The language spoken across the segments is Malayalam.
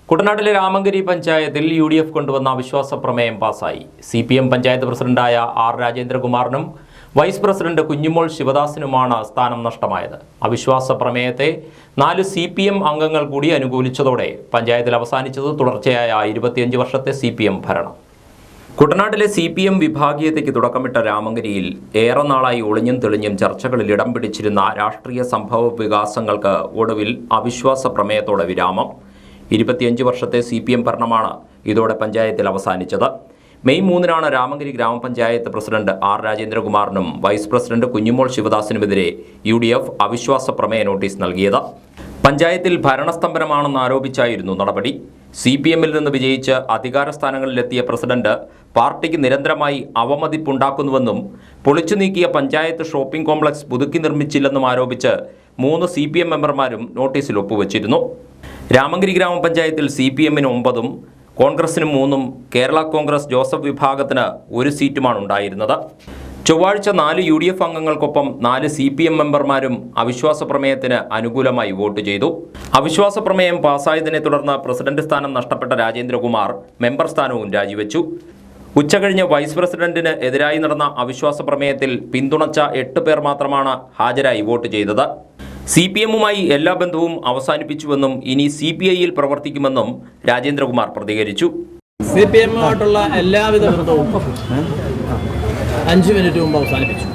കുട്ടനാട്ടിലെ രാമങ്കരി പഞ്ചായത്തിൽ UDF കൊണ്ടുവന്ന അവിശ്വാസ പ്രമേയം പാസായി. CPM പഞ്ചായത്ത് പ്രസിഡന്റായ R. രാജേന്ദ്രകുമാറിനും വൈസ് പ്രസിഡന്റ് കുഞ്ഞുമോൾ ശിവദാസിനുമാണ് സ്ഥാനം നഷ്ടമായത്. അവിശ്വാസ പ്രമേയത്തെ 4 CPM അംഗങ്ങൾ കൂടി അനുകൂലിച്ചതോടെ പഞ്ചായത്തിൽ അവസാനിച്ചത് തുടർച്ചയായ 25 വർഷത്തെ CPM ഭരണം. കുട്ടനാട്ടിലെ CPM വിഭാഗീയതയ്ക്ക് തുടക്കമിട്ട രാമങ്കരിയിൽ ഏറെ നാളായി ഒളിഞ്ഞും തെളിഞ്ഞും ചർച്ചകളിൽ ഇടം പിടിച്ചിരുന്ന രാഷ്ട്രീയ സംഭവ വികാസങ്ങൾക്ക് ഒടുവിൽ അവിശ്വാസ പ്രമേയത്തോടെ വിരാമം. 25 വർഷത്തെ CPM ഭരണമാണ് ഇതോടെ പഞ്ചായത്തിൽ അവസാനിച്ചത്. മെയ് 3-നാണ് രാമങ്കരി ഗ്രാമപഞ്ചായത്ത് പ്രസിഡന്റ് R. രാജേന്ദ്രകുമാറിനും വൈസ് പ്രസിഡന്റ് കുഞ്ഞുമോൾ ശിവദാസിനുമെതിരെ UDF അവിശ്വാസ പ്രമേയ നോട്ടീസ് നൽകിയത്. പഞ്ചായത്തിൽ ഭരണസ്തംഭനമാണെന്ന് ആരോപിച്ചായിരുന്നു നടപടി. CPM-ൽ നിന്ന് വിജയിച്ച് അധികാര സ്ഥാനങ്ങളിലെത്തിയ പ്രസിഡന്റ് പാർട്ടിക്ക് നിരന്തരമായി അവമതിപ്പുണ്ടാക്കുന്നുവെന്നും പൊളിച്ചു നീക്കിയ പഞ്ചായത്ത് ഷോപ്പിംഗ് കോംപ്ലക്സ് പുതുക്കി നിർമ്മിച്ചില്ലെന്നും ആരോപിച്ച് 3 CPM മെമ്പർമാരും നോട്ടീസിൽ ഒപ്പുവച്ചിരുന്നു. രാമങ്കരി ഗ്രാമപഞ്ചായത്തിൽ CPM-ന് 9-ഉം കോൺഗ്രസിന് 3-ഉം കേരള കോൺഗ്രസ് ജോസഫ് വിഭാഗത്തിന് 1 സീറ്റുമാണ് ഉണ്ടായിരുന്നത്. ചൊവ്വാഴ്ച 4 UDF അംഗങ്ങൾക്കൊപ്പം 4 CPM മെമ്പർമാരും അവിശ്വാസ പ്രമേയത്തിന് അനുകൂലമായി വോട്ട് ചെയ്തു. അവിശ്വാസ പ്രമേയം പാസ്സായതിനെ തുടർന്ന് പ്രസിഡന്റ് സ്ഥാനം നഷ്ടപ്പെട്ട രാജേന്ദ്രകുമാർ മെമ്പർ സ്ഥാനവും രാജിവെച്ചു. ഉച്ചകഴിഞ്ഞ് വൈസ് പ്രസിഡന്റിന് എതിരായി നടന്ന അവിശ്വാസ പ്രമേയത്തിൽ പിന്തുണച്ച 8 പേർ മാത്രമാണ് ഹാജരായി വോട്ട് ചെയ്തത്. CPM-മായി എല്ലാ ബന്ധവും അവസാനിപ്പിച്ചുവെന്നും ഇനി CPI-യിൽ പ്രവർത്തിക്കുമെന്നും രാജേന്ദ്രകുമാർ പ്രതികരിച്ചു. CPM-ആയിട്ടുള്ള എല്ലാവിധ ബന്ധവും 5 മിനിറ്റ് മുമ്പ് അവസാനിപ്പിച്ചു.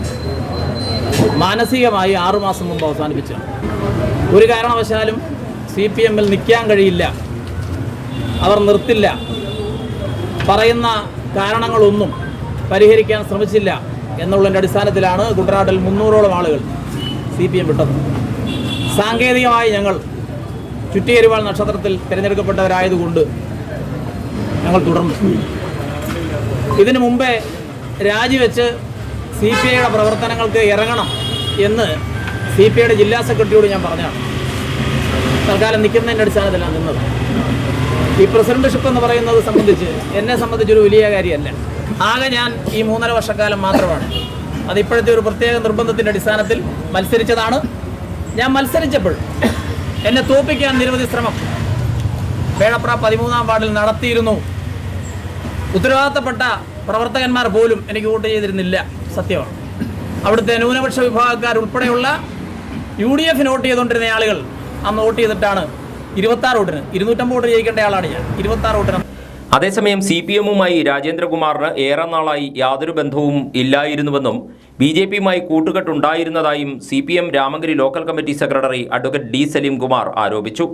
മാനസികമായി 6 മാസം മുമ്പ് അവസാനിപ്പിച്ചു. ഒരു കാരണവശാലും CPM-ൽ നിൽക്കാൻ കഴിയില്ല, അവർ നിർത്തില്ല, പറയുന്ന കാരണങ്ങളൊന്നും പരിഹരിക്കാൻ ശ്രമിച്ചില്ല എന്നുള്ളതിൻ്റെ അടിസ്ഥാനത്തിലാണ് കുട്ടനാട്ടിൽ 300ഓളം ആളുകൾ CPM വിട്ടത്. സാങ്കേതികമായി ഞങ്ങൾ ചുറ്റിയരിവാൾ നക്ഷത്രത്തിൽ തിരഞ്ഞെടുക്കപ്പെട്ടവരായതുകൊണ്ട് ഞങ്ങൾ തുടർന്നു. ഇതിനു മുമ്പേ രാജിവെച്ച് CPI-യുടെ പ്രവർത്തനങ്ങൾക്ക് ഇറങ്ങണം എന്ന് CPI-യുടെ ജില്ലാ സെക്രട്ടറിയോട് ഞാൻ പറഞ്ഞാണ്. തൽക്കാലം നിൽക്കുന്നതിൻ്റെ അടിസ്ഥാനത്തിലാണ് നിന്നത്. ഈ പ്രസിഡന്റ്ഷിപ്പ് എന്ന് പറയുന്നത് എന്നെ സംബന്ധിച്ചൊരു വലിയ കാര്യമല്ല. ആകെ ഞാൻ ഈ 3.5 വർഷക്കാലം മാത്രമാണ്. അതിപ്പോഴത്തെ ഒരു പ്രത്യേക നിർബന്ധത്തിൻ്റെ അടിസ്ഥാനത്തിൽ മത്സരിച്ചതാണ്. ഞാൻ മത്സരിച്ചപ്പോൾ എന്നെ തോൽപ്പിക്കാൻ നിരവധി ശ്രമം വേഴപ്ര 13-ാം വാർഡിൽ നടത്തിയിരുന്നു. ഉത്തരവാദിത്തപ്പെട്ട പ്രവർത്തകന്മാർ പോലും എനിക്ക് വോട്ട് ചെയ്തിരുന്നില്ല, സത്യമാണ്. അവിടുത്തെ ന്യൂനപക്ഷ വിഭാഗക്കാർ ഉൾപ്പെടെയുള്ള UDF-ന് വോട്ട് ചെയ്തുകൊണ്ടിരുന്ന ആളുകൾ അന്ന് വോട്ട് ചെയ്തിട്ടാണ് 26 വോട്ടിന് 250 വോട്ട് ജയിക്കേണ്ട ആളാണ് ഞാൻ. 26 വോട്ടിന്. അതേസമയം CPM-മായി രാജേന്ദ്രകുമാറിന് ഏറെ നാളായി യാതൊരു ബന്ധവും ഇല്ലായിരുന്നുവെന്നും BJP-യുമായി കൂട്ടുകെട്ടുണ്ടായിരുന്നതായും CPM Ramankari local committee secretary advocate D. Saleem Kumar ആരോപിച്ചു.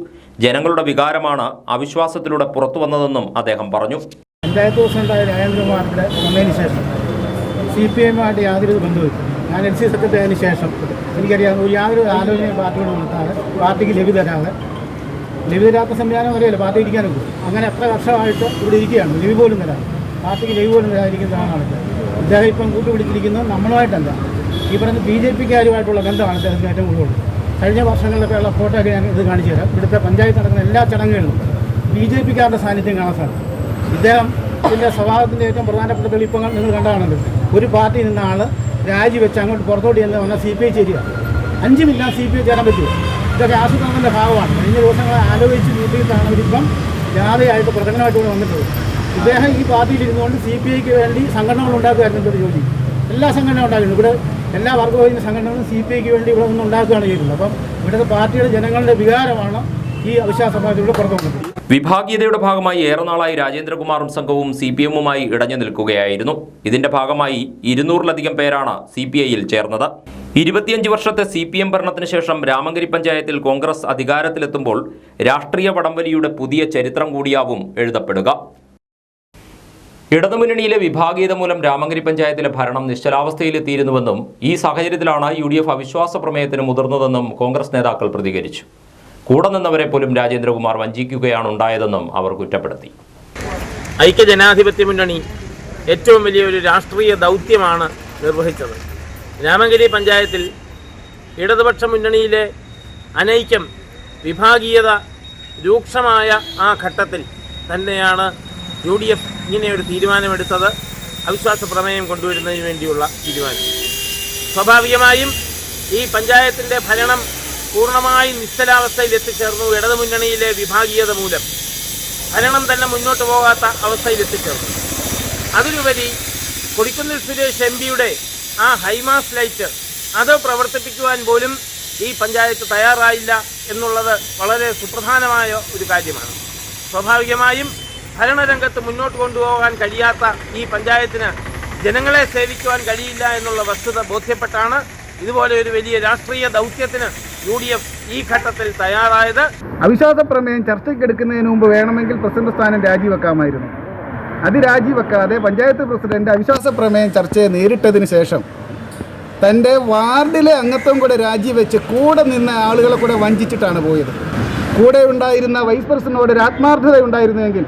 ജനങ്ങളുടെ വികാരമാണ് അവിശ്വാസത്തിലൂടെ പുറത്തു വന്നതെന്നും അദ്ദേഹം പറഞ്ഞു. പഞ്ചായത്ത് പ്രസിഡന്റായ രാജേന്ദ്രകുമാറിന്റെ വന്നതിന് ശേഷം CPM-ആയിട്ട് യാതൊരു ബന്ധവും ഞാൻ LC സെക്രട്ടറി ആയതിനു ശേഷം എനിക്കറിയാവുന്ന യാതൊരു ആലോചനയും പാർട്ടിയോട് നടത്താതെ പാർട്ടിക്ക് ലഘു തരാത്ത സംവിധാനം വരെയല്ല പാർട്ടി ഇരിക്കാനൊക്കെ. അങ്ങനെ എത്ര വർഷമായിട്ട് ഇവിടെ ഇരിക്കുകയാണ്. ലഘു പോലും തരാം, പാർട്ടിക്ക് ലഘു പോലും തരാതിരിക്കുന്നതാണ് ആൾക്ക്. ഇദ്ദേഹം ഇപ്പം കൂട്ടുപിടിച്ചിരിക്കുന്നത് നമ്മളുമായിട്ടല്ല, ഈ പറയുന്ന BJP-ക്കാരുമായിട്ടുള്ള ബന്ധമാണ് അദ്ദേഹത്തിന് ഏറ്റവും കൂടുതൽ. കഴിഞ്ഞ വർഷങ്ങളിലൊക്കെ ഉള്ള ഫോട്ടോ ഒക്കെ ഞാൻ ഇത് കാണിച്ചു തരാം. ഇവിടുത്തെ പഞ്ചായത്ത് നടക്കുന്ന എല്ലാ ചടങ്ങുകളിലും BJP-ക്കാരുടെ സാന്നിധ്യം കാണാൻ സാധിക്കും. ഇദ്ദേഹത്തിൻ്റെ സ്വഭാവത്തിൻ്റെ ഏറ്റവും പ്രധാനപ്പെട്ട തെളിയിപ്പങ്ങൾ നിങ്ങൾ കണ്ടാണല്ലോ. ഒരു പാർട്ടിയിൽ നിന്ന ആൾ രാജിവെച്ച് അങ്ങോട്ട് പുറത്തോട്ട് ചെന്ന് വന്നാൽ CPI ചേരുക. 5 മിനിറ്റ് CPI ചേരാൻ പറ്റുമോ? ഇതൊക്കെ ആസൂത്രണത്തിൻ്റെ ഭാഗമാണ്. കഴിഞ്ഞ ദിവസങ്ങൾ ആലോചിച്ച് കൂട്ടിയിട്ടാണ് ഇവരിപ്പം ജാഥയായിട്ട് പ്രകടനമായിട്ട് ഇവിടെ വന്നിട്ടുള്ളത്. ഇദ്ദേഹം ഈ പാർട്ടിയിൽ ഇരുന്നുകൊണ്ട് CPI-ക്ക് വേണ്ടി സംഘടനകൾ ഉണ്ടാക്കുകയായിരുന്നു ഒരു ജോലി. എല്ലാ സംഘടനകളും ഉണ്ടാക്കുന്നു. ഇവിടെ എല്ലാ വർഗവൈദ്യ സംഘടനകളും CPI-ക്ക് വേണ്ടി ഇവിടെ നിന്ന് ഉണ്ടാക്കുകയാണ് ചെയ്യുന്നത്. അപ്പം ഇവിടുത്തെ പാർട്ടിയുടെ ജനങ്ങളുടെ വികാരമാണ് ഈ അവിശ്വാസ പ്രമേയത്തിലൂടെ പുറത്തു വന്നത്. വിഭാഗീയതയുടെ ഭാഗമായി ഏറെ നാളായി രാജേന്ദ്രകുമാറും സംഘവും CPM-യുമായി ഇടഞ്ഞു നിൽക്കുകയായിരുന്നു. ഇതിന്റെ ഭാഗമായി 200-ലധികം പേരാണ് CPI-യിൽ ചേർന്നത്. 25 വർഷത്തെ CPM ഭരണത്തിന് ശേഷം രാമങ്കരി പഞ്ചായത്തിൽ കോൺഗ്രസ് അധികാരത്തിലെത്തുമ്പോൾ രാഷ്ട്രീയ വടംവലിയുടെ പുതിയ ചരിത്രം കൂടിയാവും എഴുതപ്പെടുക. ഇടതുമുന്നണിയിലെ വിഭാഗീയത മൂലം രാമങ്കരി പഞ്ചായത്തിലെ ഭരണം നിശ്ചലാവസ്ഥയിലെത്തിയിരുന്നുവെന്നും ഈ സാഹചര്യത്തിലാണ് UDF അവിശ്വാസ പ്രമേയത്തിന് മുതിർന്നതെന്നും കോൺഗ്രസ് നേതാക്കൾ പ്രതികരിച്ചു. കൂടെ നിന്നവരെ പോലും രാജേന്ദ്രകുമാർ വഞ്ചിക്കുകയാണ് ഉണ്ടായതെന്നും അവർ കുറ്റപ്പെടുത്തി. ഐക്യജനാധിപത്യ മുന്നണി ഏറ്റവും വലിയൊരു രാഷ്ട്രീയ ദൗത്യമാണ് നിർവഹിച്ചത്. രാമങ്കരി പഞ്ചായത്തിൽ ഇടതുപക്ഷ മുന്നണിയിലെ അനൈക്യം, വിഭാഗീയത രൂക്ഷമായ ആ ഘട്ടത്തിൽ തന്നെയാണ് UDF ഇങ്ങനെയൊരു തീരുമാനമെടുത്തത്. അവിശ്വാസ പ്രമേയം കൊണ്ടുവരുന്നതിന് വേണ്ടിയുള്ള തീരുമാനം. സ്വാഭാവികമായും ഈ പഞ്ചായത്തിൻ്റെ ഭരണം പൂർണ്ണമായും നിശ്ചലാവസ്ഥയിൽ എത്തിച്ചേർന്നു. ഇടതുമുന്നണിയിലെ വിഭാഗീയത മൂലം ഭരണം തന്നെ മുന്നോട്ട് പോകാത്ത അവസ്ഥയിലെത്തിച്ചേർന്നു. അതിലുപരി കൊടിക്കുന്നിൽ സുരേഷ് എംപിയുടെ ആ ഹൈമാസ് ലൈറ്റ് അത് പ്രവർത്തിപ്പിക്കുവാൻ പോലും ഈ പഞ്ചായത്ത് തയ്യാറായില്ല എന്നുള്ളത് വളരെ സുപ്രധാനമായ ഒരു കാര്യമാണ്. സ്വാഭാവികമായും ഭരണരംഗത്ത് മുന്നോട്ട് കൊണ്ടുപോകാൻ കഴിയാത്ത ഈ പഞ്ചായത്തിന് ജനങ്ങളെ സേവിക്കുവാൻ കഴിയില്ല എന്നുള്ള വസ്തുത ബോധ്യപ്പെട്ടാണ് ഇതുപോലെ ഒരു വലിയ രാഷ്ട്രീയ ദൗത്യത്തിന് UDF ഈ ഘട്ടത്തിൽ തയ്യാറായത്. അവിശ്വാസ പ്രമേയം ചർച്ചയ്ക്കെടുക്കുന്നതിന് മുമ്പ് വേണമെങ്കിൽ പ്രസിഡന്റ് സ്ഥാനം രാജിവെക്കാമായിരുന്നു. അത് രാജിവെക്കാതെ പഞ്ചായത്ത് പ്രസിഡന്റ് അവിശ്വാസ പ്രമേയം ചർച്ചയെ നേരിട്ടതിന് ശേഷം തൻ്റെ വാർഡിലെ അംഗത്വം കൂടെ രാജിവെച്ച് കൂടെ നിന്ന ആളുകളെ കൂടെ വഞ്ചിച്ചിട്ടാണ് പോയത്. കൂടെ ഉണ്ടായിരുന്ന വൈസ് പ്രസിഡന്റിനോട് ഒരു ആത്മാർത്ഥത ഉണ്ടായിരുന്നുവെങ്കിൽ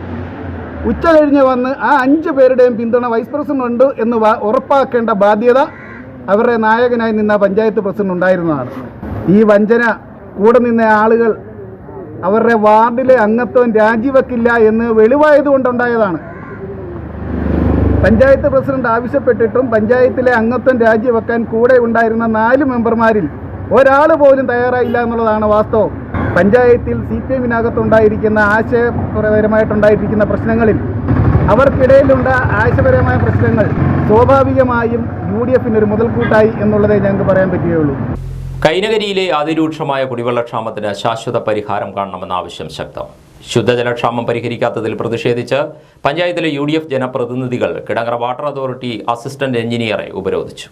ഉച്ച കഴിഞ്ഞ് വന്ന് ആ 5 പേരുടെയും പിന്തുണ വൈസ് പ്രസിഡന്റ് ഉണ്ട് എന്ന് ഉറപ്പാക്കേണ്ട ബാധ്യത അവരുടെ നായകനായി നിന്ന പഞ്ചായത്ത് പ്രസിഡന്റ് ഉണ്ടായിരുന്നതാണ്. ഈ വഞ്ചന കൂടെ നിന്ന ആളുകൾ അവരുടെ വാർഡിലെ അംഗത്വം രാജിവെക്കില്ല എന്ന് വെളിവായതുകൊണ്ടുണ്ടായതാണ്. പഞ്ചായത്ത് പ്രസിഡന്റ് ആവശ്യപ്പെട്ടിട്ടും പഞ്ചായത്തിലെ അംഗത്വം രാജിവെക്കാൻ കൂടെ ഉണ്ടായിരുന്ന 4 മെമ്പർമാരിൽ ഒരാൾ പോലും തയ്യാറായില്ല എന്നുള്ളതാണ് വാസ്തവം. പഞ്ചായത്തിൽ CPM-നകത്തുണ്ടായിരിക്കുന്ന ആശയപരമായിട്ടുണ്ടായിരിക്കുന്ന പ്രശ്നങ്ങളിൽ അവർക്കിടയിലുള്ള ആശയപരമായ പ്രശ്നങ്ങൾ സ്വാഭാവികമായും UDF-ന് ഒരു മുതൽക്കൂട്ടായി എന്നുള്ളതേ ഞങ്ങൾക്ക് പറയാൻ പറ്റുകയുള്ളൂ. കൈനകരിയിലെ അതിരൂക്ഷമായ കുടിവെള്ളക്ഷാമത്തിന് ശാശ്വത പരിഹാരം കാണണമെന്ന ആവശ്യം ശക്തം. ശുദ്ധജലക്ഷാമം പരിഹരിക്കാത്തതിൽ പ്രതിഷേധിച്ച് പഞ്ചായത്തിലെ UDF ജനപ്രതിനിധികൾ കിടങ്ങറ വാട്ടർ അതോറിറ്റി അസിസ്റ്റന്റ് എഞ്ചിനീയറെ ഉപരോധിച്ചു.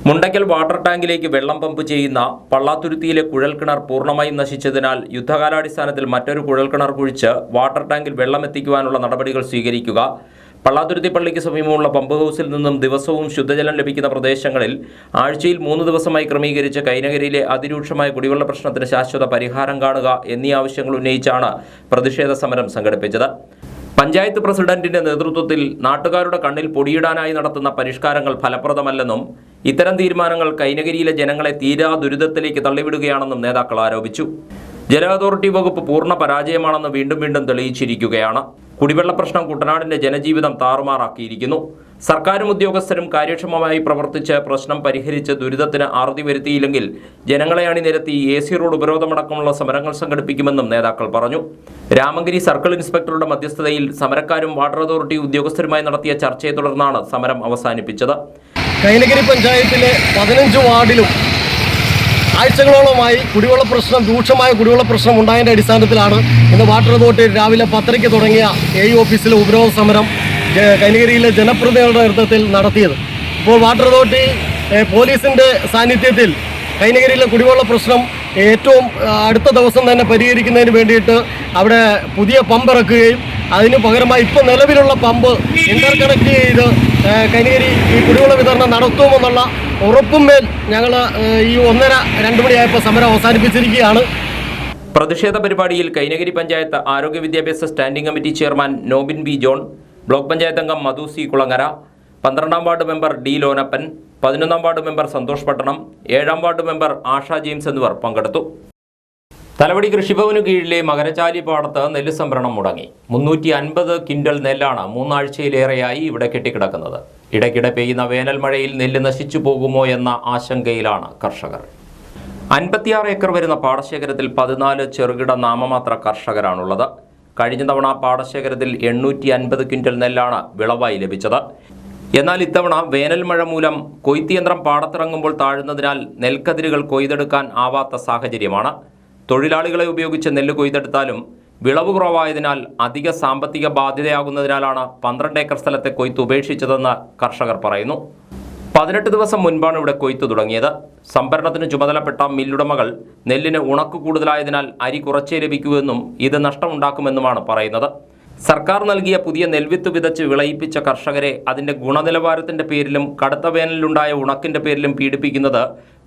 മുണ്ടയ്ക്കൽ വാട്ടർ ടാങ്കിലേക്ക് വെള്ളം പമ്പ് ചെയ്യുന്ന പള്ളാത്തുരുത്തിയിലെ കുഴൽക്കിണർ പൂർണ്ണമായും നശിച്ചതിനാൽ യുദ്ധകാലാടിസ്ഥാനത്തിൽ മറ്റൊരു കുഴൽക്കിണർ കുഴിച്ച് വാട്ടർ ടാങ്കിൽ വെള്ളം എത്തിക്കുവാനുള്ള നടപടികൾ സ്വീകരിക്കുക. പള്ളാത്തുരുത്തി പള്ളിക്ക് സമീപമുള്ള പമ്പ് ഹൗസിൽ നിന്നും ദിവസവും ശുദ്ധജലം ലഭിക്കുന്ന പ്രദേശങ്ങളിൽ ആഴ്ചയിൽ 3 ദിവസമായി ക്രമീകരിച്ച് കൈനകരിയിലെ അതിരൂക്ഷമായ കുടിവെള്ള പ്രശ്നത്തിന് ശാശ്വത പരിഹാരം കാണുക എന്നീ ആവശ്യങ്ങൾ ഉന്നയിച്ചാണ് പ്രതിഷേധ സമരം സംഘടിപ്പിച്ചത്. പഞ്ചായത്ത് പ്രസിഡന്റിന്റെ നേതൃത്വത്തിൽ നാട്ടുകാരുടെ കണ്ണിൽ പൊടിയിടാനായി നടത്തുന്ന പരിഷ്കാരങ്ങൾ ഫലപ്രദമല്ലെന്നും ഇത്തരം തീരുമാനങ്ങൾ കൈനകരിയിലെ ജനങ്ങളെ തീരാ ദുരിതത്തിലേക്ക് തള്ളിവിടുകയാണെന്നും നേതാക്കൾ ആരോപിച്ചു. ജല അതോറിറ്റി വകുപ്പ് പൂർണ്ണ പരാജയമാണെന്ന് വീണ്ടും വീണ്ടും തെളിയിച്ചിരിക്കുകയാണ്. കുടിവെള്ള പ്രശ്നം കുട്ടനാടിന്റെ ജനജീവിതം താറുമാറാക്കിയിരിക്കുന്നു. സർക്കാരും ഉദ്യോഗസ്ഥരും കാര്യക്ഷമമായി പ്രവർത്തിച്ച് പ്രശ്നം പരിഹരിച്ച് ദുരിതത്തിന് അറുതി വരുത്തിയില്ലെങ്കിൽ ജനങ്ങളെ അണിനിരത്തി AC റോഡ് ഉപരോധമടക്കമുള്ള സമരങ്ങൾ സംഘടിപ്പിക്കുമെന്നും നേതാക്കൾ പറഞ്ഞു. രാമഗിരി സർക്കിൾ ഇൻസ്പെക്ടറുടെ മധ്യസ്ഥതയിൽ സമരക്കാരും വാട്ടർ അതോറിറ്റി ഉദ്യോഗസ്ഥരുമായി നടത്തിയ ചർച്ചയെ തുടർന്നാണ് സമരം അവസാനിപ്പിച്ചത്. കൈനഗിരി പഞ്ചായത്തിലെ 15 വാർഡിലും ആഴ്ചകളോളമായി കുടിവെള്ള പ്രശ്നം രൂക്ഷമായ കുടിവെള്ള പ്രശ്നം ഉണ്ടായതിൻ്റെ അടിസ്ഥാനത്തിലാണ് ഇന്ന് വാട്ടർ അതോറിറ്റി രാവിലെ 10:30 തുടങ്ങിയ AE ഓഫീസിലെ ഉപരോധ സമരം കൈനഗിരിയിലെ ജനപ്രതിനിധികളുടെ നേതൃത്വത്തിൽ നടത്തിയത്. ഇപ്പോൾ വാട്ടർ അതോറിറ്റി പോലീസിൻ്റെ സാന്നിധ്യത്തിൽ കൈനഗിരിയിലെ കുടിവെള്ള പ്രശ്നം ഏറ്റവും അടുത്ത ദിവസം തന്നെ പരിഹരിക്കുന്നതിന് വേണ്ടിയിട്ട് അവിടെ പുതിയ പമ്പ് ഇറക്കുകയും അതിന് പകരമായി ഇപ്പോൾ നിലവിലുള്ള പമ്പ് ഇന്റർ കണക്ട് ചെയ്ത് കൈനഗിരി ഈ കുടിവെള്ള വിതരണം നടത്തുമെന്നുള്ള ഉറപ്പുമേൽ ഞങ്ങൾ ഈ 1:30-2 മണിയായപ്പോൾ സമരം അവസാനിപ്പിച്ചിരിക്കുകയാണ്. പ്രതിഷേധ പരിപാടിയിൽ കൈനഗിരി പഞ്ചായത്ത് ആരോഗ്യ വിദ്യാഭ്യാസ standing committee chairman Nobin B. John, block panchayat അംഗം മധു C. കുളങ്ങര, 12ാം വാർഡ് മെമ്പർ D. ലോനപ്പൻ, 11ാം വാർഡ് മെമ്പർ സന്തോഷ് പട്ടണം, 7ാം വാർഡ് മെമ്പർ ആഷ ജെയിംസ് എന്നിവർ പങ്കെടുത്തു. തലവടി കൃഷിഭവനു കീഴിലെ മകരചാലി പാടത്ത് നെല്ല് സംഭരണം മുടങ്ങി. 350 ക്വിൻ്റൽ നെല്ലാണ് 3 ആഴ്ചയിലേറെയായി ഇവിടെ കെട്ടിക്കിടക്കുന്നത്. ഇടയ്ക്കിടെ പെയ്യുന്ന വേനൽ മഴയിൽ നെല്ല് നശിച്ചു പോകുമോ എന്ന ആശങ്കയിലാണ് കർഷകർ. 56 ഏക്കർ വരുന്ന പാടശേഖരത്തിൽ 14 ചെറുകിട നാമമാത്ര കർഷകരാണുള്ളത്. കഴിഞ്ഞ തവണ പാടശേഖരത്തിൽ 850 ക്വിൻ്റൽ നെല്ലാണ് വിളവായി ലഭിച്ചത്. എന്നാൽ ഇത്തവണ വേനൽ മഴ മൂലം കൊയ്ത്തിയന്ത്രം പാടത്തിറങ്ങുമ്പോൾ താഴുന്നതിനാൽ നെൽക്കതിരുകൾ കൊയ്തെടുക്കാൻ ആവാത്ത സാഹചര്യമാണ്. തൊഴിലാളികളെ ഉപയോഗിച്ച് നെല്ല് കൊയ്തെടുത്താലും വിളവ് കുറവായതിനാൽ അധിക സാമ്പത്തിക ബാധ്യതയാകുന്നതിനാലാണ് 12 ഏക്കർ സ്ഥലത്തെ കൊയ്ത്ത് ഉപേക്ഷിച്ചതെന്ന് കർഷകർ പറയുന്നു. 18 ദിവസം മുൻപാണ് ഇവിടെ കൊയ്ത്ത് തുടങ്ങിയത്. സംഭരണത്തിന് ചുമതലപ്പെട്ട മില്ലുടമകൾ നെല്ലിന് ഉണക്ക് കൂടുതലായതിനാൽ അരി കുറച്ചേ ലഭിക്കൂവെന്നും ഇത് നഷ്ടമുണ്ടാക്കുമെന്നുമാണ് പറയുന്നത്. സർക്കാർ നൽകിയ പുതിയ നെൽവിത്ത് വിതച്ച് വിളയിപ്പിച്ച കർഷകരെ അതിൻ്റെ ഗുണനിലവാരത്തിൻ്റെ പേരിലും കടുത്ത വേനലിലുണ്ടായ ഉണക്കിൻ്റെ പേരിലും പീഡിപ്പിക്കുന്നത്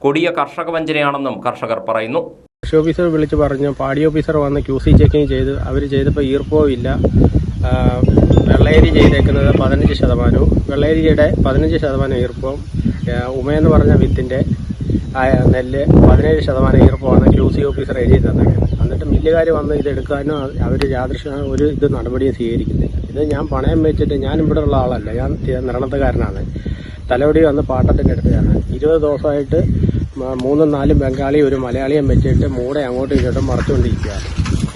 കൊടിയ കർഷക വഞ്ചനയാണെന്നും കർഷകർ പറയുന്നു. കൃഷി ഓഫീസർ വിളിച്ച് പറഞ്ഞു, പാടി ഓഫീസർ വന്ന് QC ചെക്കിങ് ചെയ്ത് അവർ ചെയ്തപ്പോൾ ഈർപ്പവും ഇല്ല. വെള്ളയരി ചെയ്തേക്കുന്നത് 15%, വെള്ളയരിയുടെ 15% ഈർപ്പവും, ഉമയെന്ന് പറഞ്ഞ വിത്തിൻ്റെ നെല്ല് 17% ഈർപ്പമാണ് QC ഓഫീസർ എഴുതി തന്നത്. എന്നിട്ട് മില്ലുകാർ വന്ന് ഇതെടുക്കാനും അവർ ഒരു നടപടിയും സ്വീകരിക്കുന്നില്ല. ഇത് ഞാൻ പണയം വെച്ചിട്ട്, ഞാൻ ഇവിടെ ഉള്ള ആളല്ല, ഞാൻ നിരണത്തുകാരനാണ്. തലവടി വന്ന് പാട്ടത്തിൻ്റെ അടുത്താണ് 20 ദിവസമായിട്ട് 3-4 ബംഗാളി ഒരു മലയാളിയും വെച്ചിട്ട് മൂടെ അങ്ങോട്ടും ഇങ്ങോട്ടും മറച്ചുകൊണ്ടിരിക്കുകയാണ്.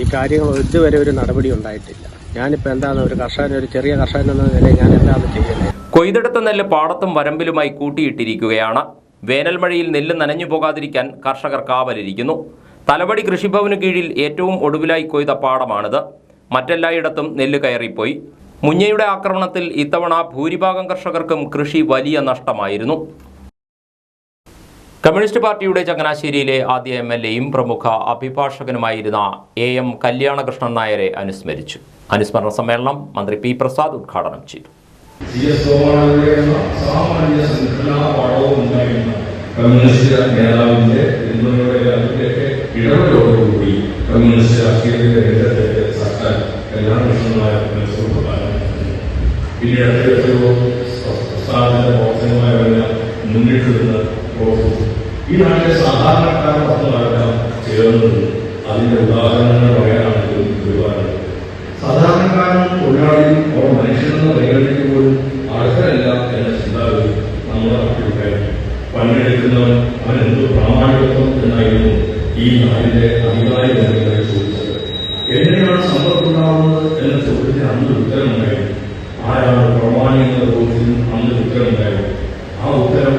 ഈ കാര്യങ്ങൾ ഇതുവരെ ഒരു നടപടി ഉണ്ടായിട്ടില്ല. ഞാനിപ്പോൾ എന്താണ് ഒരു ചെറിയ കർഷകൻ എന്ന നിലയിൽ ഞാൻ എന്താണ് ചെയ്യുന്നത്? കൊയ്തെടുത്ത നെല്ല് പാടത്തും വരമ്പിലുമായി കൂട്ടിയിട്ടിരിക്കുകയാണ്. വേനൽ മഴയിൽ നെല്ല് നനഞ്ഞു പോകാതിരിക്കാൻ കർഷകർ കാവലിരിക്കുന്നു. തലവടി കൃഷിഭവന് കീഴിൽ ഏറ്റവും ഒടുവിലായി കൊയ്ത പാടമാണിത്. മറ്റെല്ലായിടത്തും നെല്ല് കയറിപ്പോയി. മുഞ്ഞയുടെ ആക്രമണത്തിൽ ഇത്തവണ ഭൂരിഭാഗം കർഷകർക്കും കൃഷി വലിയ നഷ്ടമായിരുന്നു. കമ്മ്യൂണിസ്റ്റ് പാർട്ടിയുടെ ചങ്ങനാശ്ശേരിയിലെ ആദ്യ MLA-യും പ്രമുഖ അഭിഭാഷകനുമായിരുന്ന AM കല്യാണകൃഷ്ണൻ നായരെ അനുസ്മരിച്ചു. അനുസ്മരണ സമ്മേളനം മന്ത്രി P. പ്രസാദ് ഉദ്ഘാടനം ചെയ്തു. കമ്മ്യൂണിസ്റ്റ് നേതാവിന്റെ ഇടപെടലോടുകൂടി കമ്മ്യൂണിസ്റ്റ് രാഷ്ട്രീയത്തിന്റെ രംഗത്തേക്ക് സർക്കാർ കല്യാണകൃഷ്ണനായ പിന്നീട് പ്രസ്ഥാനത്തിന്റെ പ്രവർത്തനമായ മുന്നിട്ട് നിന്ന് ഈ നാട്ടിലെ സാധാരണക്കാരെല്ലാം ചേർന്നത് അതിന്റെ ഉദാഹരണങ്ങൾ പറയാനാണെങ്കിലും ഒരുപാട് സാധാരണക്കാരും തൊഴിലാളിയും അവർ മനുഷ്യനെന്ന പരിഗണിക്ക് പോലും ആൾക്കാരല്ല എന്ന ചിന്താഗതി നമ്മുടെ നാട്ടിലുണ്ടായിരുന്നു. പണിയെടുക്കുന്നവൻ അവൻ എന്ത് പ്രാമാണികത്വം എന്നായിരുന്നു ഈ നാടിന്റെ അധികാരി ബന്ധങ്ങളെ ചോദിച്ചത്. എങ്ങനെയാണ് സമ്പത്തുണ്ടാവുന്നത് എന്ന ചോദ്യത്തിന് അന്ന് ഉത്തരമുണ്ടായിരുന്നു. ആരാണ് പ്രമാണിക്കുന്ന ചോദ്യത്തിന് അന്ന് ഉത്തരമുണ്ടായിരുന്നു. ആ ഉത്തരം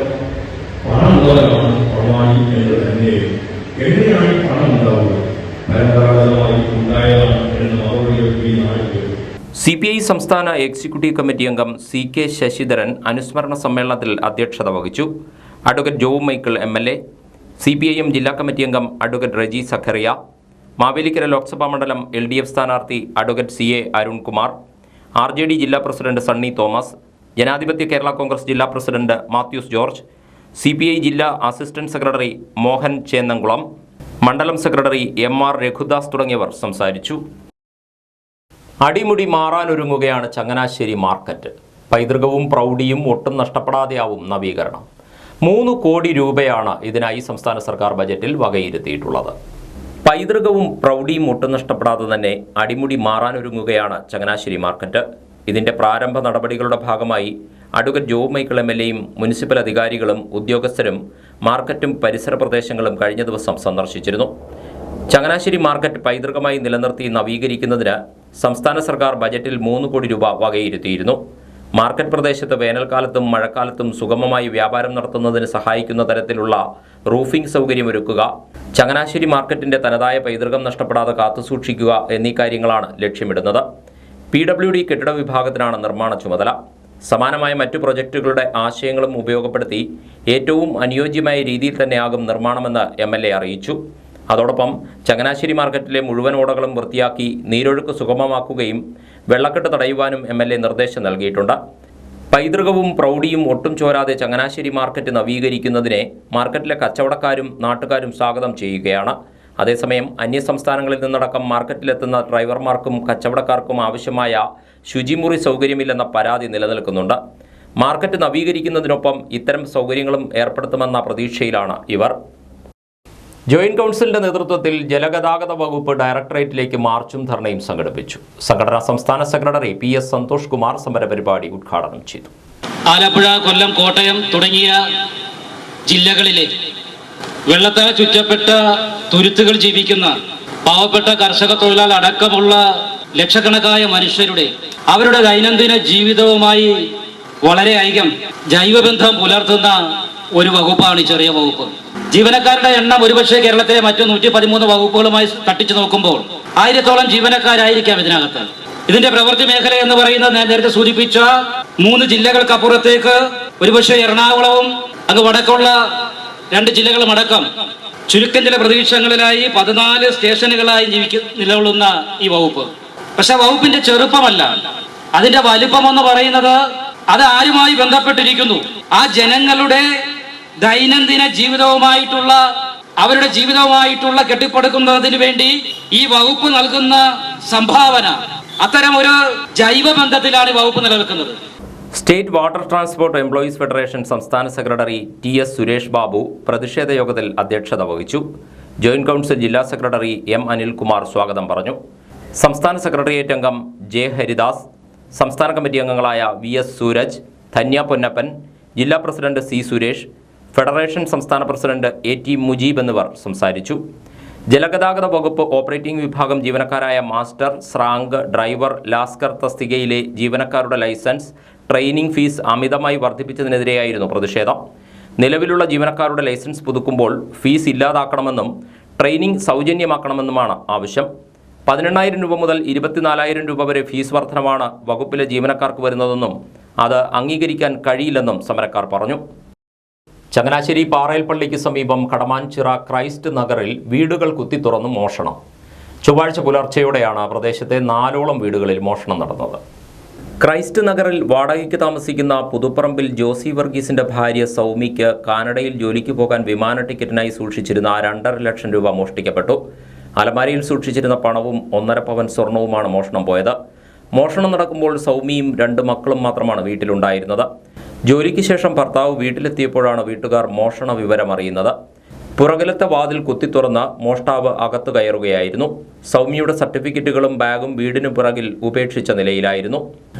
പണം മൂലമാണ് പ്രമാണി എന്ന് തന്നെയായിരുന്നു. എങ്ങനെയാണ് ഈ പണം ഉണ്ടാവുക? പരമ്പരാഗതമായി ഉണ്ടായതാണ് എന്ന് മറുപടി ഈ നാട്ടിൽ. CPI സംസ്ഥാന എക്സിക്യൂട്ടീവ് കമ്മിറ്റി അംഗം CK ശശിധരൻ അനുസ്മരണ സമ്മേളനത്തിൽ അധ്യക്ഷത വഹിച്ചു. Advocate job Michael MLA, CPIM ജില്ലാ കമ്മിറ്റി അംഗം അഡ്വക്കേറ്റ് റെജി സഖറിയ, മാവേലിക്കര ലോക്സഭാ മണ്ഡലം LDF സ്ഥാനാർത്ഥി അഡ്വക്കേറ്റ് CA അരുൺകുമാർ, RJD ജില്ലാ പ്രസിഡന്റ് സണ്ണി തോമസ്, ജനാധിപത്യ കേരള കോൺഗ്രസ് ജില്ലാ പ്രസിഡന്റ് മാത്യൂസ് ജോർജ്, CPI ജില്ലാ അസിസ്റ്റന്റ് സെക്രട്ടറി മോഹൻ ചേന്നംകുളം, മണ്ഡലം സെക്രട്ടറി MR രഘുദാസ് തുടങ്ങിയവർ സംസാരിച്ചു. അടിമുടി മാറാനൊരുങ്ങുകയാണ് ചങ്ങനാശ്ശേരി മാർക്കറ്റ്. പൈതൃകവും പ്രൗഢിയും ഒട്ടും നഷ്ടപ്പെടാതെയാവും നവീകരണം. 3 കോടി രൂപയാണ് ഇതിനായി സംസ്ഥാന സർക്കാർ ബജറ്റിൽ വകയിരുത്തിയിട്ടുള്ളത്. പൈതൃകവും പ്രൗഢിയും ഒട്ടും നഷ്ടപ്പെടാതെ തന്നെ അടിമുടി മാറാനൊരുങ്ങുകയാണ് ചങ്ങനാശ്ശേരി മാർക്കറ്റ്. ഇതിന്റെ പ്രാരംഭ നടപടികളുടെ ഭാഗമായി അഡ്വക്കേറ്റ് ജോബ് മൈക്കിൾ MLA-യും മുനിസിപ്പൽ അധികാരികളും ഉദ്യോഗസ്ഥരും മാർക്കറ്റും പരിസര പ്രദേശങ്ങളും കഴിഞ്ഞ ദിവസം സന്ദർശിച്ചിരുന്നു. ചങ്ങനാശ്ശേരി മാർക്കറ്റ് പൈതൃകമായി നിലനിർത്തി നവീകരിക്കുന്നതിന് സംസ്ഥാന സർക്കാർ ബജറ്റിൽ 3 കോടി രൂപ വകയിരുത്തിയിരുന്നു. മാർക്കറ്റ് പ്രദേശത്ത് വേനൽക്കാലത്തും മഴക്കാലത്തും സുഗമമായി വ്യാപാരം നടത്തുന്നതിന് സഹായിക്കുന്ന തരത്തിലുള്ള റൂഫിംഗ് സൗകര്യമൊരുക്കുക, ചങ്ങനാശ്ശേരി മാർക്കറ്റിന്റെ തനതായ പൈതൃകം നഷ്ടപ്പെടാതെ കാത്തുസൂക്ഷിക്കുക എന്നീ കാര്യങ്ങളാണ് ലക്ഷ്യമിടുന്നത്. PWD കെട്ടിട വിഭാഗത്തിനാണ് നിർമ്മാണ ചുമതല. സമാനമായ മറ്റു പ്രൊജക്ടുകളുടെ ആശയങ്ങളും ഉപയോഗപ്പെടുത്തി ഏറ്റവും അനുയോജ്യമായ രീതിയിൽ തന്നെയാകും നിർമ്മാണമെന്ന് MLA അറിയിച്ചു. അതോടൊപ്പം ചങ്ങനാശ്ശേരി മാർക്കറ്റിലെ മുഴുവൻ ഓടകളും വൃത്തിയാക്കി നീരൊഴുക്ക് സുഗമമാക്കുകയും വെള്ളക്കെട്ട് തടയുവാനും MLA നിർദ്ദേശം നൽകിയിട്ടുണ്ട്. പൈതൃകവും പ്രൗഢിയും ഒട്ടും ചോരാതെ ചങ്ങനാശ്ശേരി മാർക്കറ്റ് നവീകരിക്കുന്നതിനെ മാർക്കറ്റിലെ കച്ചവടക്കാരും നാട്ടുകാരും സ്വാഗതം ചെയ്യുകയാണ്. അതേസമയം അന്യസംസ്ഥാനങ്ങളിൽ നിന്നടക്കം മാർക്കറ്റിലെത്തുന്ന ഡ്രൈവർമാർക്കും കച്ചവടക്കാർക്കും ആവശ്യമായ ശുചിമുറി സൗകര്യമില്ലെന്ന പരാതി നിലനിൽക്കുന്നുണ്ട്. മാർക്കറ്റ് നവീകരിക്കുന്നതിനൊപ്പം ഇത്തരം സൗകര്യങ്ങളും ഏർപ്പെടുത്തുമെന്ന പ്രതീക്ഷയിലാണ് ഇവർ. ജോയിന്റ് കൗൺസിലിന്റെ നേതൃത്വത്തിൽ ജലഗതാഗത വകുപ്പ് ഡയറക്ടറേറ്റിലേക്ക് മാർച്ചും ധർണയും സംഘടിപ്പിച്ചു. സംഘടനാ സംസ്ഥാന സെക്രട്ടറി PS സന്തോഷ് കുമാർ സമരപരിപാടി ഉദ്ഘാടനം ചെയ്തു. ആലപ്പുഴ, കൊല്ലം, കോട്ടയം തുടങ്ങിയ ജില്ലകളിലെ വെള്ളത്താൽ ചുറ്റപ്പെട്ട തുരുത്തുകൾ ജീവിക്കുന്ന പാവപ്പെട്ട കർഷക തൊഴിലാളി അടക്കമുള്ള ലക്ഷക്കണക്കായ മനുഷ്യരുടെ അവരുടെ ദൈനംദിന ജീവിതവുമായി വളരെയധികം ജൈവബന്ധം പുലർത്തുന്ന ഒരു വകുപ്പാണ് ഈ ചെറിയ വകുപ്പ്. ജീവനക്കാരുടെ എണ്ണം ഒരുപക്ഷെ കേരളത്തിലെ മറ്റു 113 വകുപ്പുകളുമായി തട്ടിച്ചു നോക്കുമ്പോൾ 1000-ഓളം ജീവനക്കാരായിരിക്കാം ഇതിനകത്ത്. ഇതിന്റെ പ്രവൃത്തി മേഖല എന്ന് പറയുന്നത് ഞാൻ നേരത്തെ സൂചിപ്പിച്ച 3 ജില്ലകൾക്കപ്പുറത്തേക്ക് ഒരുപക്ഷെ എറണാകുളവും അങ്ങ് വടക്കുള്ള 2 ജില്ലകളും അടക്കം ചുരുക്കം ചില പ്രദേശങ്ങളിലായി 14 സ്റ്റേഷനുകളായി നിലകൊള്ളുന്ന ഈ വകുപ്പ്. പക്ഷെ വകുപ്പിന്റെ ചെറുപ്പമല്ല, അതിന്റെ വലിപ്പം എന്ന് പറയുന്നത് അത് ആരുമായി ബന്ധപ്പെട്ടിരിക്കുന്നു? ആ ജനങ്ങളുടെ ദൈനംദിന ജീവിതവുമായിട്ടുള്ള അവരുടെ ജീവിതവുമായിട്ടുള്ള കെട്ടിപ്പടുക്കുന്നതിന് വേണ്ടി ഈ വകുപ്പ് നൽകുന്ന സംഭാവന, അത്തരം ഒരു ജൈവ ബന്ധത്തിലാണ് ഈ വകുപ്പ് നിലനിൽക്കുന്നത്. State water transport employees federation സംസ്ഥാന സെക്രട്ടറി TS സുരേഷ് ബാബു പ്രതിഷേധ യോഗത്തിൽ അധ്യക്ഷത വഹിച്ചു. ജോയിന്റ് കൗൺസിൽ ജില്ലാ സെക്രട്ടറി എം അനിൽകുമാർ സ്വാഗതം പറഞ്ഞു. സംസ്ഥാന സെക്രട്ടേറിയറ്റ് അംഗം ജെ ഹരിദാസ്, സംസ്ഥാന കമ്മിറ്റി അംഗങ്ങളായ VS സൂരജ്, ധന്യ പൊന്നപ്പൻ, ജില്ലാ പ്രസിഡന്റ് C സുരേഷ്, ഫെഡറേഷൻ സംസ്ഥാന പ്രസിഡന്റ് AT മുജീബ് എന്നിവർ സംസാരിച്ചു. ജലഗതാഗത വകുപ്പ് ഓപ്പറേറ്റിംഗ് വിഭാഗം ജീവനക്കാരായ മാസ്റ്റർ, സ്രാങ്ക്, ഡ്രൈവർ, ലാസ്കർ തസ്തികയിലെ ജീവനക്കാരുടെ ലൈസൻസ്, ട്രെയിനിംഗ് ഫീസ് അമിതമായി വർദ്ധിപ്പിച്ചതിനെതിരെയായിരുന്നു പ്രതിഷേധം. നിലവിലുള്ള ജീവനക്കാരുടെ ലൈസൻസ് പുതുക്കുമ്പോൾ ഫീസ് ഇല്ലാതാക്കണമെന്നും ട്രെയിനിംഗ് സൗജന്യമാക്കണമെന്നുമാണ് ആവശ്യം. 18,000 രൂപ മുതൽ 24,000 രൂപ വരെ ഫീസ് വർധനമാണ് വകുപ്പിലെ ജീവനക്കാർക്ക് വരുന്നതെന്നും അത് അംഗീകരിക്കാൻ കഴിയില്ലെന്നും സമരക്കാർ പറഞ്ഞു. ചങ്ങനാശ്ശേരി പാറേൽപ്പള്ളിക്ക് സമീപം കടമാൻചിറ ക്രൈസ്റ്റ് നഗറിൽ വീടുകൾ കുത്തിത്തുറന്ന് മോഷണം. ചൊവ്വാഴ്ച പുലർച്ചെയോടെയാണ് പ്രദേശത്തെ 4ഓളം വീടുകളിൽ മോഷണം നടന്നത്. ക്രൈസ്റ്റ് നഗറിൽ വാടകയ്ക്ക് താമസിക്കുന്ന പുതുപ്പറമ്പിൽ ജോസി വർഗീസിന്റെ ഭാര്യ സൗമിക്ക് കാനഡയിൽ ജോലിക്ക് പോകാൻ വിമാന ടിക്കറ്റിനായി സൂക്ഷിച്ചിരുന്ന 2.5 ലക്ഷം രൂപ മോഷ്ടിക്കപ്പെട്ടു. അലമാരിയിൽ സൂക്ഷിച്ചിരുന്ന പണവും 1.5 പവൻ സ്വർണവുമാണ് മോഷണം പോയത്. മോഷണം നടക്കുമ്പോൾ സൗമിയും 2 മക്കളും മാത്രമാണ് വീട്ടിലുണ്ടായിരുന്നത്. ജോലിക്ക് ശേഷം ഭർത്താവ് വീട്ടിലെത്തിയപ്പോഴാണ് വീട്ടുകാർ മോഷണ വിവരം അറിയുന്നത്. പുറകിലത്തെ വാതിൽ കുത്തിത്തുറന്ന് മോഷ്ടാവ് അകത്തു കയറുകയായിരുന്നു. സൗമ്യയുടെ സർട്ടിഫിക്കറ്റുകളും ബാഗും വീടിനു പിറകിൽ ഉപേക്ഷിച്ച നിലയിലായിരുന്നു.